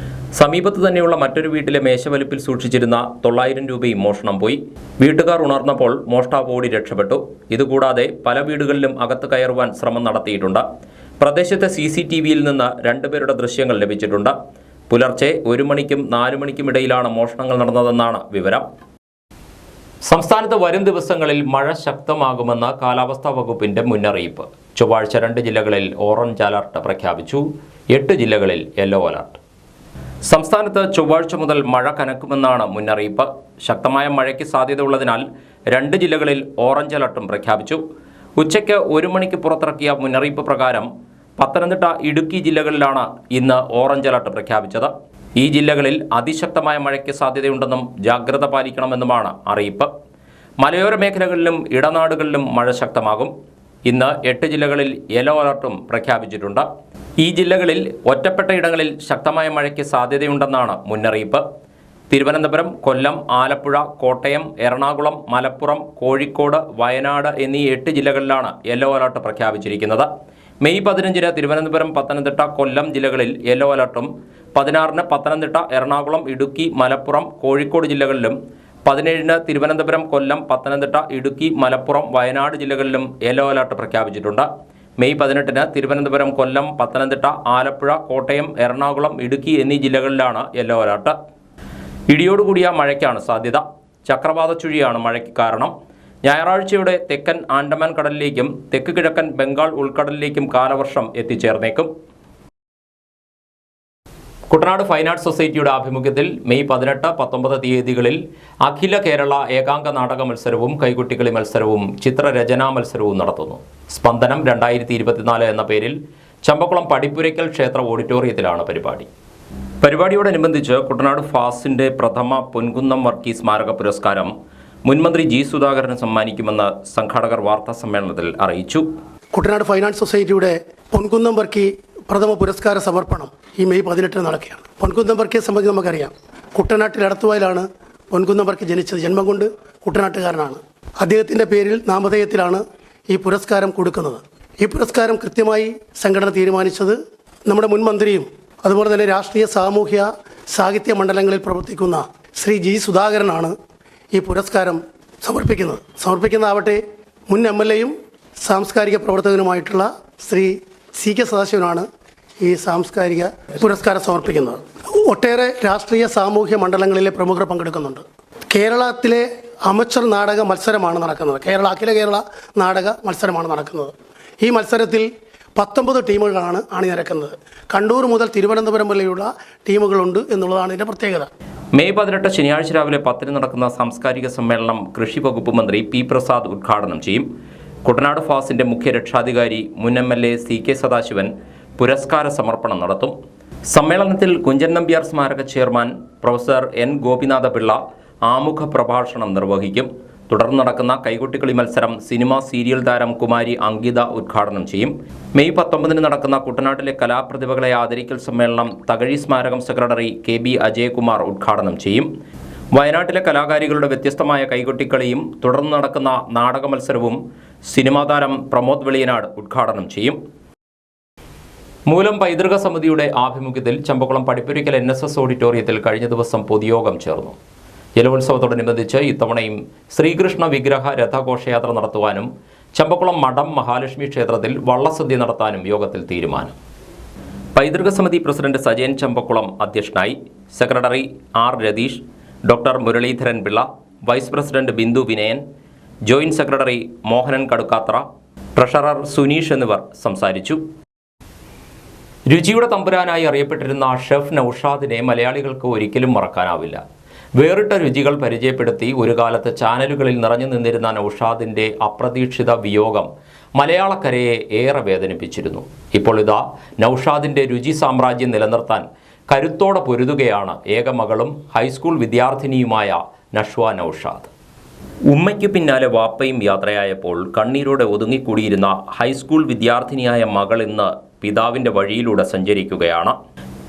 സമീപത്ത് തന്നെയുള്ള മറ്റൊരു വീട്ടിലെ മേശവലിപ്പിൽ സൂക്ഷിച്ചിരുന്ന 900 രൂപയും മോഷണം പോയി. വീട്ടുകാർ ഉണർന്നപ്പോൾ മോഷ്ടാവ് ഓടി രക്ഷപ്പെട്ടു. ഇതുകൂടാതെ പല വീടുകളിലും അകത്ത് കയറുവാൻ ശ്രമം നടത്തിയിട്ടുണ്ട്. പ്രദേശത്തെ CCTVയിൽ നിന്ന് 2 പേരുടെ ദൃശ്യങ്ങൾ ലഭിച്ചിട്ടുണ്ട്. പുലർച്ചെ 1 മണിക്കും 4 മണിക്കും ഇടയിലാണ് മോഷണങ്ങൾ നടന്നതെന്നാണ് വിവരം. സംസ്ഥാനത്ത് വരും ദിവസങ്ങളിൽ മഴ ശക്തമാകുമെന്ന് കാലാവസ്ഥാ വകുപ്പിന്റെ മുന്നറിയിപ്പ്. ചൊവ്വാഴ്ച 2 ജില്ലകളിൽ ഓറഞ്ച് അലർട്ട് പ്രഖ്യാപിച്ചു. 8 ജില്ലകളിൽ യെല്ലോ അലർട്ട്. സംസ്ഥാനത്ത് ചൊവ്വാഴ്ച മുതൽ മഴ കനക്കുമെന്നാണ് മുന്നറിയിപ്പ്. ശക്തമായ മഴയ്ക്ക് സാധ്യതയുള്ളതിനാൽ 2 ജില്ലകളിൽ ഓറഞ്ച് അലർട്ടും പ്രഖ്യാപിച്ചു. ഉച്ചയ്ക്ക് 1 മണിക്ക് പുറത്തിറക്കിയ മുന്നറിയിപ്പ് പ്രകാരം പത്തനംതിട്ട, ഇടുക്കി ജില്ലകളിലാണ് ഇന്ന് ഓറഞ്ച് അലർട്ട് പ്രഖ്യാപിച്ചത്. ഈ ജില്ലകളിൽ അതിശക്തമായ മഴയ്ക്ക് സാധ്യതയുണ്ടെന്നും ജാഗ്രത പാലിക്കണമെന്നുമാണ് അറിയിപ്പ്. മലയോര മേഖലകളിലും ഇടനാടുകളിലും മഴ ശക്തമാകും. ഇന്ന് 8 ജില്ലകളിൽ യെല്ലോ അലർട്ടും പ്രഖ്യാപിച്ചിട്ടുണ്ട്. ഈ ജില്ലകളിൽ ഒറ്റപ്പെട്ട ഇടങ്ങളിൽ ശക്തമായ മഴയ്ക്ക് സാധ്യതയുണ്ടെന്നാണ് മുന്നറിയിപ്പ്. തിരുവനന്തപുരം, കൊല്ലം, ആലപ്പുഴ, കോട്ടയം, എറണാകുളം, മലപ്പുറം, കോഴിക്കോട്, വയനാട് എന്നീ 8 ജില്ലകളിലാണ് യെല്ലോ അലർട്ട് പ്രഖ്യാപിച്ചിരിക്കുന്നത്. മെയ് 15-ന് തിരുവനന്തപുരം, പത്തനംതിട്ട, കൊല്ലം ജില്ലകളിൽ യെല്ലോ അലർട്ടും 16-ന് പത്തനംതിട്ട, എറണാകുളം, ഇടുക്കി, മലപ്പുറം, കോഴിക്കോട് ജില്ലകളിലും 17-ന് തിരുവനന്തപുരം, കൊല്ലം, പത്തനംതിട്ട, ഇടുക്കി, മലപ്പുറം, വയനാട് ജില്ലകളിലും യെല്ലോ അലർട്ട് പ്രഖ്യാപിച്ചിട്ടുണ്ട്. മെയ് 18-ന് തിരുവനന്തപുരം, കൊല്ലം, പത്തനംതിട്ട, ആലപ്പുഴ, കോട്ടയം, എറണാകുളം, ഇടുക്കി എന്നീ ജില്ലകളിലാണ് യെല്ലോ അലർട്ട്. ഇടിയോടുകൂടിയ മഴയ്ക്കാണ് സാധ്യത. ചക്രവാത ചുഴിയാണ് മഴയ്ക്ക് കാരണം. ഞായറാഴ്ചയോടെ തെക്കൻ ആൻഡമാൻ കടലിലേക്കും തെക്ക് കിഴക്കൻ ബംഗാൾ ഉൾക്കടലിലേക്കും കാലവർഷം എത്തിച്ചേർന്നേക്കും. കുട്ടനാട് ഫൈൻ ആർട്സ് സൊസൈറ്റിയുടെ ആഭിമുഖ്യത്തിൽ മെയ് 18, 19 തീയതികളിൽ അഖില കേരള ഏകാംഗ നാടക മത്സരവും കൈകൊട്ടിക്കളി മത്സരവും ചിത്രരചനാ മത്സരവും നടത്തുന്നു. സ്പന്ദനം 2024 എന്ന പേരിൽ ചമ്പക്കുളം പടിപ്പുരയ്ക്കൽ ക്ഷേത്ര ഓഡിറ്റോറിയത്തിലാണ് പരിപാടി. പരിപാടിയോടനുബന്ധിച്ച് കുട്ടനാട് ഫാസിന്റെ പ്രഥമ പൊൻകുന്നം വർക്കി സ്മാരക പുരസ്കാരം മുൻമന്ത്രി G സുധാകരന് സമ്മാനിക്കുമെന്ന് സംഘാടകർ വാർത്താ സമ്മേളനത്തിൽ അറിയിച്ചു. കുട്ടനാട് ഫൈൻ ആർട്സ് സൊസൈറ്റിയുടെ പൊൻകുന്നം വർക്കി പ്രഥമ പുരസ്കാര സമർപ്പണം ഈ മെയ് 18 നടക്കുകയാണ്. പൊൻകുന്നം വർക്കിയെ സംബന്ധിച്ച് നമുക്കറിയാം, കുട്ടനാട്ടിൽ എടത്തുവായിലാണ് പൊൻകുന്നം വർക്കി ജനിച്ചത്. ജന്മം കൊണ്ട് കുട്ടനാട്ടുകാരനാണ്. അദ്ദേഹത്തിൻ്റെ പേരിൽ നാമധേയത്തിലാണ് ഈ പുരസ്കാരം കൊടുക്കുന്നത്. ഈ പുരസ്കാരം കൃത്യമായി സംഘടന തീരുമാനിച്ചത് നമ്മുടെ മുൻ മന്ത്രിയും അതുപോലെ തന്നെ രാഷ്ട്രീയ, സാമൂഹ്യ, സാഹിത്യ മണ്ഡലങ്ങളിൽ പ്രവർത്തിക്കുന്ന ശ്രീ G സുധാകരനാണ് ഈ പുരസ്കാരം സമർപ്പിക്കുന്നതാവട്ടെ മുൻ MLAയും സാംസ്കാരിക പ്രവർത്തകനുമായിട്ടുള്ള ശ്രീ CK സദാശിവനാണ് ഈ സാംസ്കാരിക പുരസ്കാരം സമർപ്പിക്കുന്നത്. ഒട്ടേറെ രാഷ്ട്രീയ, സാമൂഹ്യ മണ്ഡലങ്ങളിലെ പ്രമുഖർ പങ്കെടുക്കുന്നുണ്ട്. കേരളത്തിലെ അമച്ചർ നാടക മത്സരമാണ് നടക്കുന്നത്. അഖില കേരള നാടക മത്സരമാണ് നടക്കുന്നത്. ഈ മത്സരത്തിൽ 19 ടീമുകളാണ് അണിനിരക്കുന്നത്. കണ്ണൂർ മുതൽ തിരുവനന്തപുരം വരെയുള്ള ടീമുകളുണ്ട് എന്നുള്ളതാണ് ഇതിൻ്റെ പ്രത്യേകത. മെയ് 18 ശനിയാഴ്ച രാവിലെ 10-ന് നടക്കുന്ന സാംസ്കാരിക സമ്മേളനം കൃഷി വകുപ്പ് മന്ത്രി P പ്രസാദ് ഉദ്ഘാടനം ചെയ്യും. കുട്ടനാട് ഫാസിന്റെ മുഖ്യ രക്ഷാധികാരി മുൻ MLA CK സദാശിവൻ പുരസ്കാര സമർപ്പണം നടത്തും. സമ്മേളനത്തിൽ കുഞ്ചൻ നമ്പ്യാർ സ്മാരക chairman professor N Gopinatha Pillai ആമുഖ പ്രഭാഷണം നിർവഹിക്കും. തുടർന്ന് നടക്കുന്ന കൈകൊട്ടിക്കളി മത്സരം സിനിമ സീരിയൽ താരം കുമാരി അങ്കിത ഉദ്ഘാടനം ചെയ്യും. മെയ് 19-ന് നടക്കുന്ന കുട്ടനാട്ടിലെ കലാപ്രതിഭകളെ ആദരിക്കൽ സമ്മേളനം തകഴി സ്മാരകം സെക്രട്ടറി KB അജയകുമാർ ഉദ്ഘാടനം ചെയ്യും. വയനാട്ടിലെ കലാകാരികളുടെ വ്യത്യസ്തമായ കൈകൊട്ടിക്കളിയും തുടർന്ന് നടക്കുന്ന നാടക മത്സരവും സിനിമാ താരം പ്രമോദ് വെളിയനാട് ഉദ്ഘാടനം ചെയ്യും. മൂലം പൈതൃക സമിതിയുടെ ആഭിമുഖ്യത്തിൽ ചമ്പക്കുളം പടിപ്പുരിക്കൽ NSS ഓഡിറ്റോറിയത്തിൽ കഴിഞ്ഞ ദിവസം പൊതുയോഗം ചേർന്നു. ജലോത്സവത്തോടനുബന്ധിച്ച് ഇത്തവണയും ശ്രീകൃഷ്ണ വിഗ്രഹ രഥഘോഷയാത്ര നടത്തുവാനും ചമ്പക്കുളം മഠം മഹാലക്ഷ്മി ക്ഷേത്രത്തിൽ വള്ളസദ്യ നടത്താനും യോഗത്തിൽ തീരുമാനം. പൈതൃക സമിതി പ്രസിഡന്റ് സജയൻ ചമ്പക്കുളം അധ്യക്ഷനായി. Secretary R. Ratheesh, doctor Muraleedharan Pillai, vice president Bindu Vinayan, joint secretary Mohanan Kadukkathra, treasurer Suneesh എന്നിവർ സംസാരിച്ചു. രുചിയുടെ തമ്പുരാനായി അറിയപ്പെട്ടിരുന്ന ഷെഫ് നൌഷാദിനെ മലയാളികൾക്ക് ഒരിക്കലും മറക്കാനാവില്ല. വേറിട്ട രുചികൾ പരിചയപ്പെടുത്തി ഒരു കാലത്ത് ചാനലുകളിൽ നിറഞ്ഞു നിന്നിരുന്ന നൌഷാദിൻ്റെ അപ്രതീക്ഷിത വിയോഗം മലയാളക്കരയെ ഏറെ വേദനിപ്പിച്ചിരുന്നു. ഇപ്പോൾ ഇതാ നൌഷാദിൻ്റെ രുചി സാമ്രാജ്യം നിലനിർത്താൻ കരുത്തോടെ പൊരുതുകയാണ് ഏകമകളും ഹൈസ്കൂൾ വിദ്യാർത്ഥിനിയുമായ നഷ്വ നൌഷാദ്. ഉമ്മയ്ക്ക് പിന്നാലെ വാപ്പയും യാത്രയായപ്പോൾ കണ്ണീരോടെ ഒതുങ്ങിക്കൂടിയിരുന്ന ഹൈസ്കൂൾ വിദ്യാർത്ഥിനിയായ മകൾ ഇന്ന് പിതാവിൻ്റെ വഴിയിലൂടെ സഞ്ചരിക്കുകയാണ്.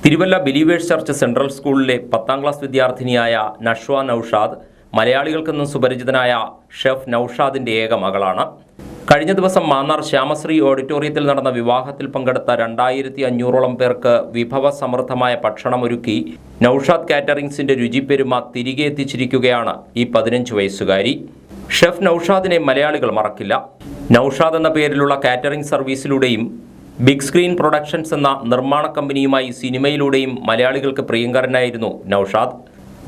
തിരുവല്ല ബിലീവേഴ്സ് ചർച്ച് സെൻട്രൽ സ്കൂളിലെ 10ാം ക്ലാസ് വിദ്യാർത്ഥിനിയായ നഷ്വ നൌഷാദ് മലയാളികൾക്കെന്നും സുപരിചിതനായ ഷെഫ് നൌഷാദിൻ്റെ ഏക മകളാണ്. കഴിഞ്ഞ ദിവസം മാന്നാർ ശ്യാമശ്രീ ഓഡിറ്റോറിയത്തിൽ നടന്ന വിവാഹത്തിൽ പങ്കെടുത്ത 2500ഓളം പേർക്ക് വിഭവസമൃദ്ധമായ ഭക്ഷണമൊരുക്കി നൌഷാദ് കാറ്ററിംഗ്സിന്റെ രുചിപ്പെരുമ തിരികെ എത്തിച്ചിരിക്കുകയാണ് ഈ 15 വയസ്സുകാരി. ഷെഫ് നൌഷാദിനെ മലയാളികൾ മറക്കില്ല. നൌഷാദ് എന്ന പേരിലുള്ള കാറ്ററിംഗ് സർവീസിലൂടെയും ബിഗ് സ്ക്രീൻ പ്രൊഡക്ഷൻസ് എന്ന നിർമ്മാണ കമ്പനിയുമായി സിനിമയിലൂടെയും മലയാളികൾക്ക് പ്രിയങ്കരനായിരുന്നു നൌഷാദ്.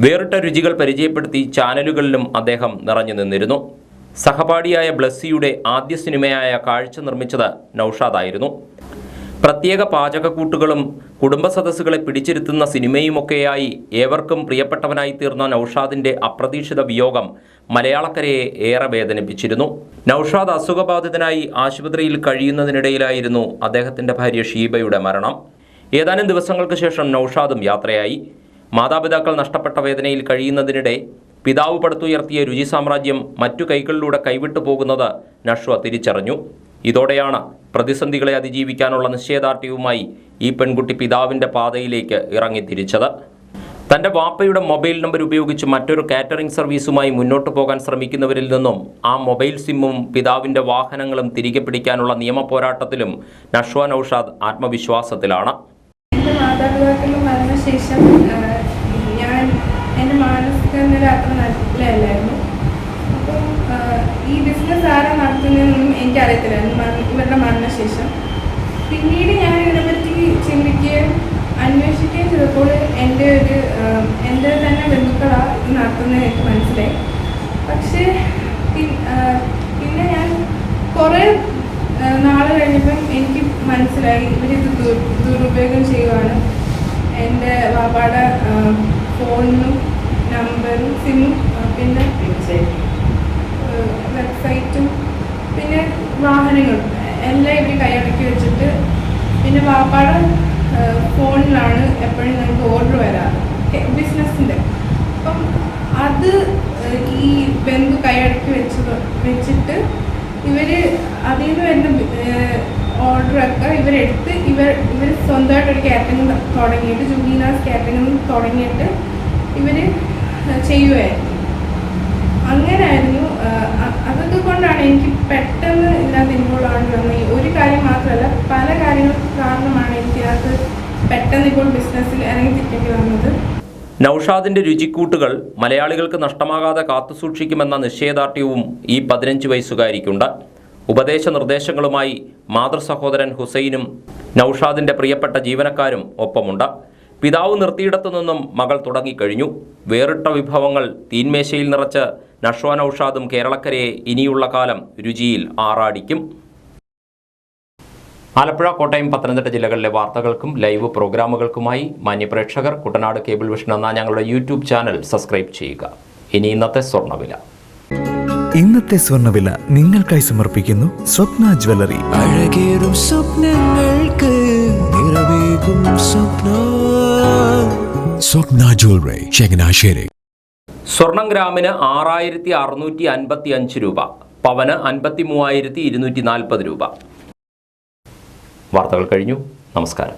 വേറിട്ട രുചികൾ പരിചയപ്പെടുത്തി ചാനലുകളിലും അദ്ദേഹം നിറഞ്ഞു നിന്നിരുന്നു. സഹപാഠിയായ ബ്ലസ്സിയുടെ ആദ്യ സിനിമയായ കാഴ്ച നിർമ്മിച്ചത് നൌഷാദായിരുന്നു. പ്രത്യേക പാചകക്കൂട്ടുകളും കുടുംബ സദസ്സുകളെ പിടിച്ചിരുത്തുന്ന സിനിമയുമൊക്കെയായി ഏവർക്കും പ്രിയപ്പെട്ടവനായി തീർന്ന നൌഷാദിൻ്റെ അപ്രതീക്ഷിത വിയോഗം മലയാളക്കരയെ ഏറെ വേദനിപ്പിച്ചിരുന്നു. നൌഷാദ് അസുഖബാധിതനായി ആശുപത്രിയിൽ കഴിയുന്നതിനിടയിലായിരുന്നു അദ്ദേഹത്തിൻ്റെ ഭാര്യ ഷീബയുടെ മരണം. ഏതാനും ദിവസങ്ങൾക്ക് ശേഷം നൌഷാദും യാത്രയായി. മാതാപിതാക്കൾ നഷ്ടപ്പെട്ട വേദനയിൽ കഴിയുന്നതിനിടെ പിതാവ് പടുത്തുയർത്തിയ രുചി സാമ്രാജ്യം മറ്റു കൈകളിലൂടെ കൈവിട്ടു പോകുന്നത് നഷ്വ തിരിച്ചറിഞ്ഞു. ഇതോടെയാണ് പ്രതിസന്ധികളെ അതിജീവിക്കാനുള്ള നിശ്ചയദാർഢ്യവുമായി ഈ പെൺകുട്ടി പിതാവിൻ്റെ പാതയിലേക്ക് ഇറങ്ങിത്തിരിച്ചത്. തൻ്റെ വാപ്പയുടെ മൊബൈൽ നമ്പർ ഉപയോഗിച്ച് മറ്റൊരു കാറ്ററിംഗ് സർവീസുമായി മുന്നോട്ട് പോകാൻ ശ്രമിക്കുന്നവരിൽ നിന്നും ആ മൊബൈൽ സിമ്മും പിതാവിൻ്റെ വാഹനങ്ങളും തിരികെ പിടിക്കാനുള്ള നിയമ പോരാട്ടത്തിലും നഷ്വ നൌഷാദ് ആത്മവിശ്വാസത്തിലാണ്. മാതാപിതാക്കളുടെ മരണശേഷം ഞാൻ എൻ്റെ മാനസിക നില അത്ര നല്ലതല്ലായിരുന്നു. അപ്പം ഈ ബിസിനസ് ആരാ നടത്തുന്നതെന്നൊന്നും എനിക്കറിയത്തില്ലായിരുന്നു ഇവരുടെ മരണശേഷം. പിന്നീട് ഞാൻ ഇതിനെപ്പറ്റി ചിന്തിക്കുകയും അന്വേഷിക്കുകയും ചെയ്തപ്പോൾ എൻ്റെ തന്നെ ബന്ധുക്കളാണ് ഇത് നടത്തുന്നത് എനിക്ക് മനസ്സിലായി. പക്ഷേ പിന്നെ ഞാൻ കുറേ നാൾ കഴിഞ്ഞപ്പം എനിക്ക് മനസ്സിലായി ഇവരിത് ദുരുപയോഗം ചെയ്യുവാണ്. എൻ്റെ വാപ്പാടെ ഫോണിനും നമ്പറും സിമ്മും പിന്നെ വെബ്സൈറ്റും പിന്നെ വാഹനങ്ങളും എല്ലാം ഇവർ കൈയടക്കി വെച്ചിട്ട് പിന്നെ വാപ്പാടെ ഫോണിലാണ് എപ്പോഴും ഞങ്ങൾക്ക് ഓർഡർ വരാറ് ബിസിനസ്സിൻ്റെ. അപ്പം അത് ഈ ബന്ധു കൈയടക്കി വെച്ചിട്ട് ഇവർ അതിൽ നിന്ന് വരുന്ന ഓർഡറൊക്കെ ഇവരെടുത്ത് ഇവർ സ്വന്തമായിട്ടൊരു കാറ്ററിംഗ് തുടങ്ങിയിട്ട് ജുബീനാസ് കാറ്ററിംഗ് തുടങ്ങിയിട്ട് ഇവർ ചെയ്യുമായിരുന്നു. അങ്ങനെയായിരുന്നു. അതൊക്കെ കൊണ്ടാണ് എനിക്ക് പെട്ടെന്ന് ഇതിനകത്ത് ഇൻവോൾവ് ആവേണ്ടി വന്നത്. ഒരു കാര്യം മാത്രമല്ല, പല കാര്യങ്ങൾ കാരണമാണ് എനിക്ക് ഇതിനകത്ത് പെട്ടെന്ന് ഇപ്പോൾ ബിസിനസ്സിൽ ഇറങ്ങിത്തിരിക്കേണ്ടി വന്നത്. നൌഷാദിൻ്റെ രുചിക്കൂട്ടുകൾ മലയാളികൾക്ക് നഷ്ടമാകാതെ കാത്തുസൂക്ഷിക്കുമെന്ന നിശ്ചയദാർഢ്യവും ഈ 15 വയസ്സുകാരിക്കുണ്ട്. ഉപദേശ നിർദ്ദേശങ്ങളുമായി മാതൃസഹോദരൻ ഹുസൈനും നൌഷാദിൻ്റെ പ്രിയപ്പെട്ട ജീവനക്കാരും ഒപ്പമുണ്ട്. പിതാവ് നിർത്തിയിടത്തു നിന്നും മകൾ തുടങ്ങിക്കഴിഞ്ഞു. വേറിട്ട വിഭവങ്ങൾ തീന്മേശയിൽ നിറച്ച് നഷ്വ നൌഷാദും കേരളക്കരയെ ഇനിയുള്ള കാലം രുചിയിൽ ആറാടിക്കും. ആലപ്പുഴ, കോട്ടയം, പത്തനംതിട്ട ജില്ലകളിലെ വാർത്തകൾക്കും ലൈവ് പ്രോഗ്രാമുകൾക്കുമായി മാന്യപ്രേക്ഷകർ കുട്ടനാട് കേബിൾ വിഷൻ എന്ന ഞങ്ങളുടെ യൂട്യൂബ് ചാനൽ സബ്സ്ക്രൈബ് ചെയ്യുക. ഇനി ഇന്നത്തെ സ്വർണ്ണവില. ഇന്നത്തെ സ്വർണ്ണവില നിങ്ങൾക്കായി സമർപ്പിക്കുന്നു സ്വപ്ന ജ്വല്ലറി. അഴകേറും സ്വപ്നങ്ങൾക്ക് നിറവേകും സ്വപ്ന ജ്വല്ലറി, ചങ്ങനാശ്ശേരി. സ്വർണം ഗ്രാമിന് 6655 രൂപ, പവന് 53,240 രൂപ. വാർത്തകൾ കഴിഞ്ഞു. നമസ്കാരം.